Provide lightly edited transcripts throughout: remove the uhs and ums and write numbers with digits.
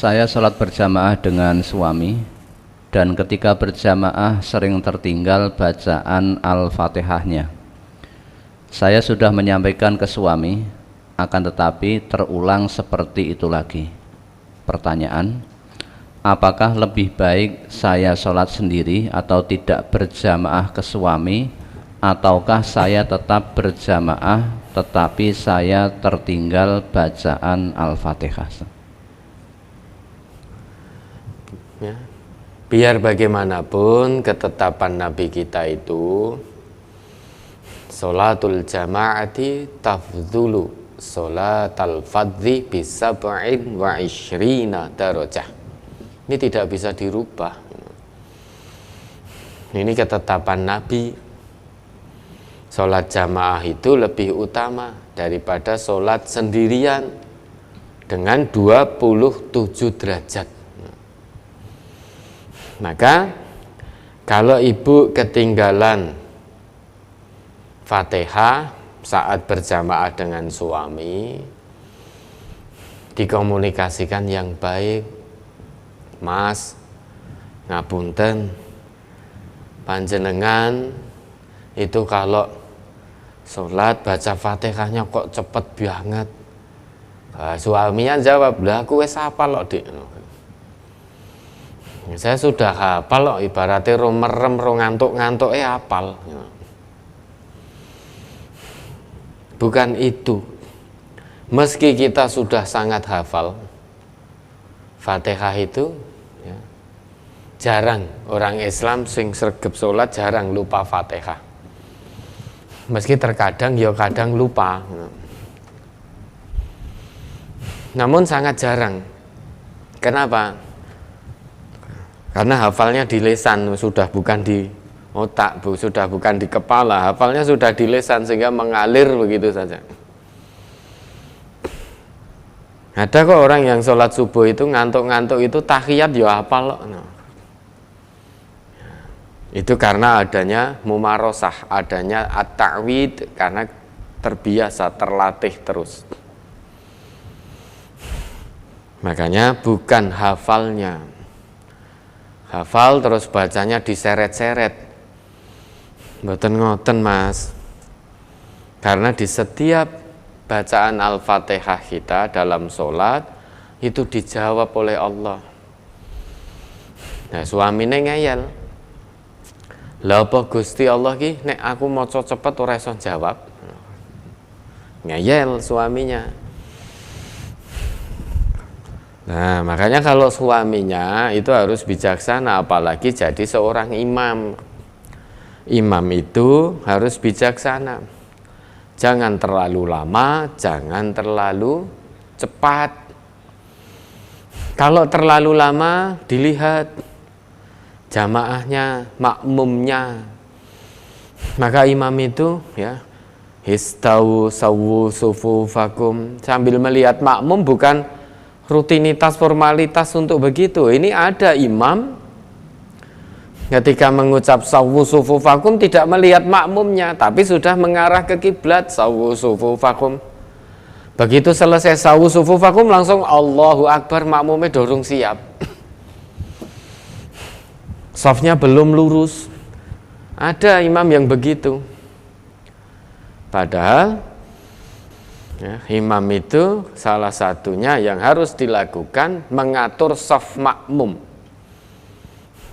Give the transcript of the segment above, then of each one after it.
Saya sholat berjamaah dengan suami, dan ketika berjamaah sering tertinggal bacaan Al-Fatihahnya. Saya sudah menyampaikan ke suami, akan tetapi terulang seperti itu lagi. Pertanyaan, apakah lebih baik saya sholat sendiri atau tidak berjamaah ke suami, ataukah saya tetap berjamaah tetapi saya tertinggal bacaan Al-Fatihah? Ya. Biar bagaimanapun ketetapan Nabi kita itu sholatul jama'ati tafdhulu sholatal fadhi bisab'in wa ishrina darajah. Ini tidak bisa dirubah. Ini ketetapan Nabi. Sholat jamaah itu lebih utama daripada sholat sendirian dengan 27 derajat. Maka kalau ibu ketinggalan Fatihah saat berjamaah dengan suami, dikomunikasikan yang baik. Mas, ngapunten, panjenengan itu kalau sholat baca Fatihahnya kok cepet banget. Suaminya jawab, lah aku wis hafal kok Dik. Saya sudah hafal kok, ibaratnya merem ngantuk-ngantuk hafal. Bukan itu. Meski kita sudah sangat hafal Fatihah itu, ya, jarang orang Islam sing sregep sholat jarang lupa Fatihah. Meski terkadang ya kadang lupa. Namun sangat jarang. Kenapa? Karena hafalnya di lisan, sudah bukan di otak, sudah bukan di kepala. Hafalnya sudah di lisan sehingga mengalir begitu saja. Ada kok orang yang sholat subuh itu ngantuk-ngantuk itu tahiyat ya hafal. Itu karena adanya mumarosah, adanya at-ta'wid, karena terbiasa, terlatih terus. Makanya bukan hafalnya. Hafal terus bacanya diseret-seret. Mboten ngoten Mas. Karena di setiap bacaan Al-Fatihah kita dalam sholat itu dijawab oleh Allah. Nah, suamine ngeyel. Lah apa Gusti Allah ki nek aku maca cepet ora iso jawab. Ngeyel suaminya. Nah, makanya kalau suaminya itu harus bijaksana, apalagi jadi seorang imam. Imam itu harus bijaksana. Jangan terlalu lama, jangan terlalu cepat. Kalau terlalu lama, dilihat jamaahnya, makmumnya. Maka imam itu ya, histawu sawu sufufakum, sambil melihat makmum, bukan rutinitas formalitas untuk begitu. Ini ada imam ketika mengucap sawu sufufakum tidak melihat makmumnya, tapi sudah mengarah ke kiblat, sawu sufufakum. Begitu selesai sawu sufufakum langsung Allahu Akbar, makmumnya dorong siap. Safnya belum lurus. Ada imam yang begitu. Padahal ya, imam itu salah satunya yang harus dilakukan mengatur shaf makmum.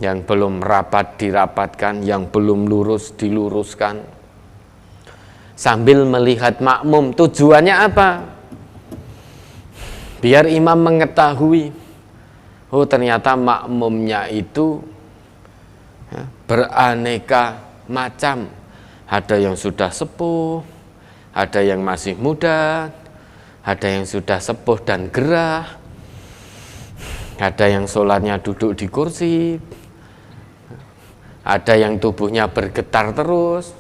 Yang belum rapat dirapatkan, yang belum lurus diluruskan. Sambil melihat makmum, tujuannya apa? Biar imam mengetahui, oh ternyata makmumnya itu ya, beraneka macam. Ada yang sudah sepuh, ada yang masih muda, ada yang sudah sepuh dan gerah, ada yang sholatnya duduk di kursi, ada yang tubuhnya bergetar terus.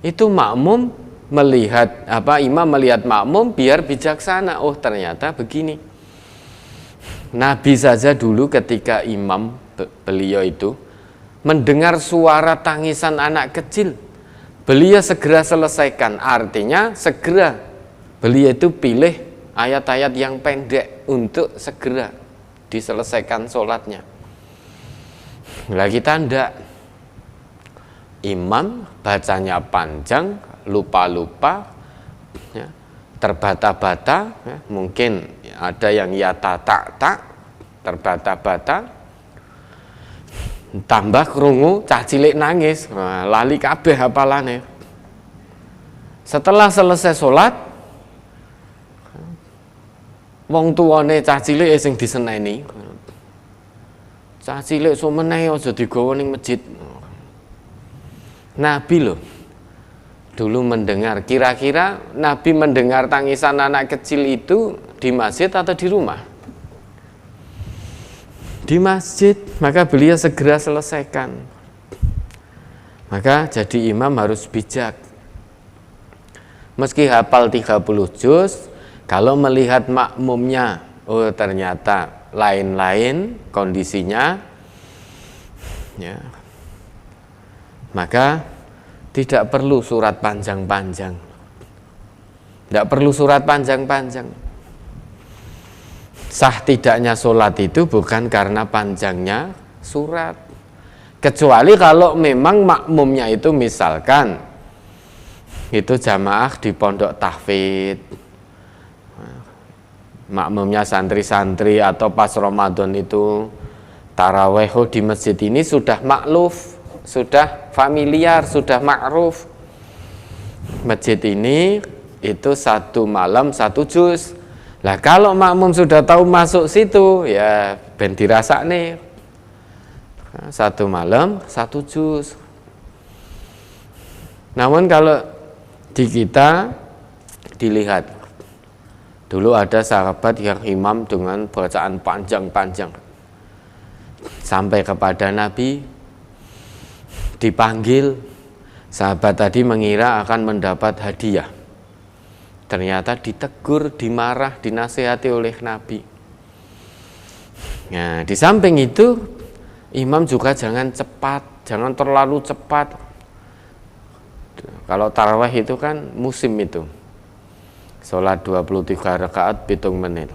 Itu makmum melihat imam melihat makmum biar bijaksana. Oh ternyata begini. Nabi saja dulu ketika imam beliau itu mendengar suara tangisan anak kecil, beliau segera selesaikan. Artinya segera beliau itu pilih ayat-ayat yang pendek untuk segera diselesaikan sholatnya. Lah kita ndak, imam bacanya panjang, lupa-lupa, ya, terbata-bata, ya, mungkin ada yang yata tak terbata-bata, tambah krungu cah cilik nangis, nah, lali kabeh hafalane. Setelah selesai sholat, wong tuwane cah cilik sing diseneni, cah cilik sumeneh aja digawa ning masjid. Nabi loh dulu mendengar, kira-kira Nabi mendengar tangisan anak kecil itu di masjid atau di rumah? Di masjid, maka beliau segera selesaikan. Maka jadi imam harus bijak. Meski hafal 30 juz, kalau melihat makmumnya, oh ternyata lain-lain kondisinya, ya, maka tidak perlu surat panjang-panjang. Tidak perlu surat panjang-panjang. Sah tidaknya sholat itu bukan karena panjangnya surat. Kecuali kalau memang makmumnya itu misalkan itu jamaah di pondok tahfidz, makmumnya santri-santri, atau pas Ramadan itu taraweh di masjid ini sudah makluf, sudah familiar, sudah ma'ruf. Masjid ini itu 1 malam 1 juz. Lah kalau makmum sudah tahu masuk situ, ya ben dirasakne 1 malam 1 juz. Namun kalau di kita dilihat, dulu ada sahabat yang imam dengan bacaan panjang-panjang sampai kepada Nabi, dipanggil, sahabat tadi mengira akan mendapat hadiah, ternyata ditegur, dimarah, dinasihati oleh Nabi. Nah, di samping itu imam juga jangan cepat, jangan terlalu cepat. Kalau tarawih itu kan musim itu, sholat 23 rakaat 7 menit.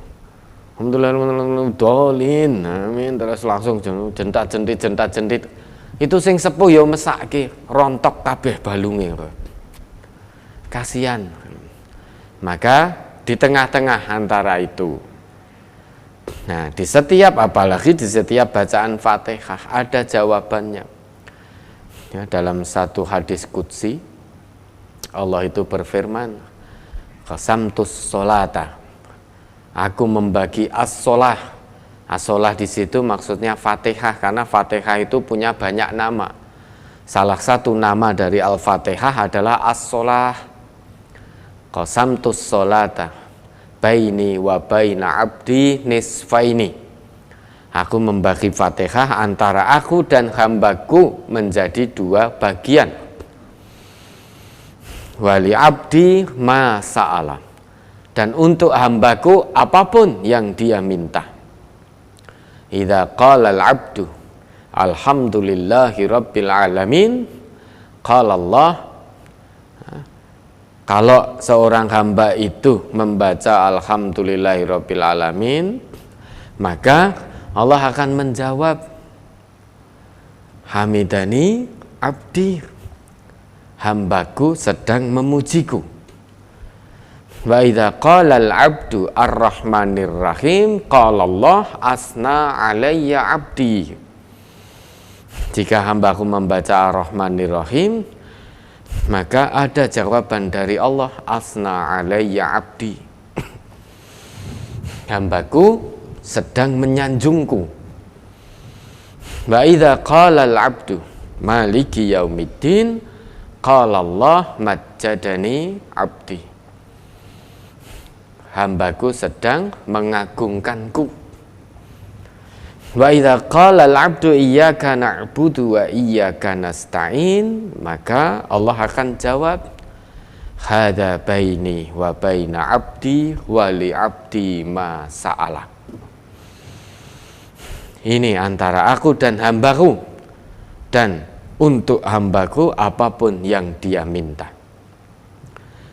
Alhamdulillah dolin, amin, terus langsung jentat-jentit. Itu sing sepuh ya mesake, rontok kabeh balunge. Kasihan. Maka di tengah-tengah antara itu. Nah, di setiap, apalagi di setiap bacaan Fatihah ada jawabannya. Ya, dalam satu hadis qudsi Allah itu berfirman, qasamtus sholata, aku membagi as-sholah. As-sholah di situ maksudnya Fatihah, karena Fatihah itu punya banyak nama. Salah satu nama dari Al-Fatihah adalah as-sholah. Qasamtus sholata baini wa baina abdi nisfaini. Aku membagi Fatihah antara aku dan hambaku menjadi 2 bagian. Wali abdi ma sa'ala, dan untuk hambaku apapun yang dia minta. Idza qala al-abdu alhamdulillahi rabbil alamin, qala Allah, kalau seorang hamba itu membaca alhamdulillahi rabbil alamin, maka Allah akan menjawab, hamidani abdi, hambaku sedang memujiku. Wa idza qala al-'abdu ar-rahmanir rahim, qala Allah asna alayya abdi. Jika hambaku membaca ar-rahmanir rahim, maka ada jawaban dari Allah, asna alayya abdi, hambaku sedang menyanjungku. Wa idza qala al-'abdu maliki yaumiddin, qala Allah majjadani abdi, hambaku sedang mengagungkanku. Wa idza qala al-'abdu iyyaka na'budu wa iyyaka nasta'in, maka Allah akan jawab, hadza baini wa baina abdi wa li abdi ma sa'ala. Ini antara aku dan hambaku, dan untuk hambaku apapun yang dia minta.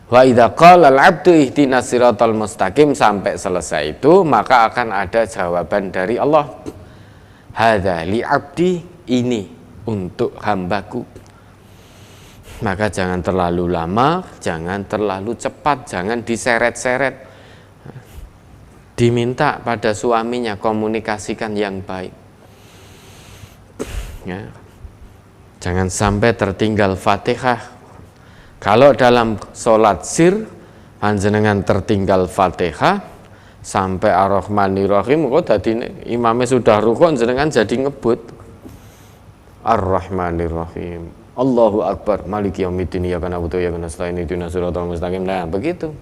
Wa idza qala al-'abdu ihdinas siratal mustaqim, sampai selesai itu maka akan ada jawaban dari Allah. Hadza li 'abdi, ini untuk hambaku. Maka jangan terlalu lama, jangan terlalu cepat, jangan diseret-seret. Diminta pada suaminya komunikasikan yang baik. Ya. Jangan sampai tertinggal Fatihah. Kalau dalam sholat sir panjenengan tertinggal Fatihah sampai Ar-Rahmanir-Rahim, kok tadi imamnya sudah rukuk jenengan jadi ngebut Ar-Rahmanir-Rahim, Allahu Akbar, Maliki yaumiddin, iyyaka na'budu wa iyyaka nasta'in, ihdinas siratal mustaqim. Nah, begitu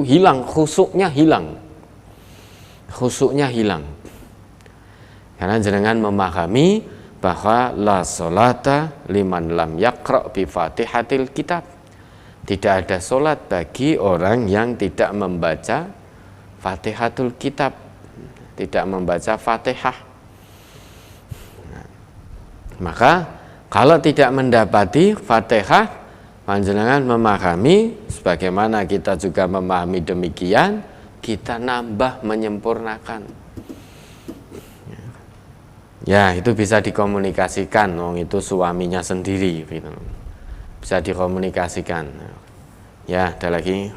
hilang khusuknya, hilang. Karena jenengan memahami bahwa la sholata liman lam yaqra' bi Fatihatil kitab. Tidak ada solat bagi orang yang tidak membaca Fatihatul kitab, tidak membaca Fatihah. Maka kalau tidak mendapati Fatihah, panjenengan memahami sebagaimana kita juga memahami demikian, kita nambah, menyempurnakan. Ya, itu bisa dikomunikasikan, itu suaminya sendiri gitu. Bisa dikomunikasikan. Ya, ada lagi.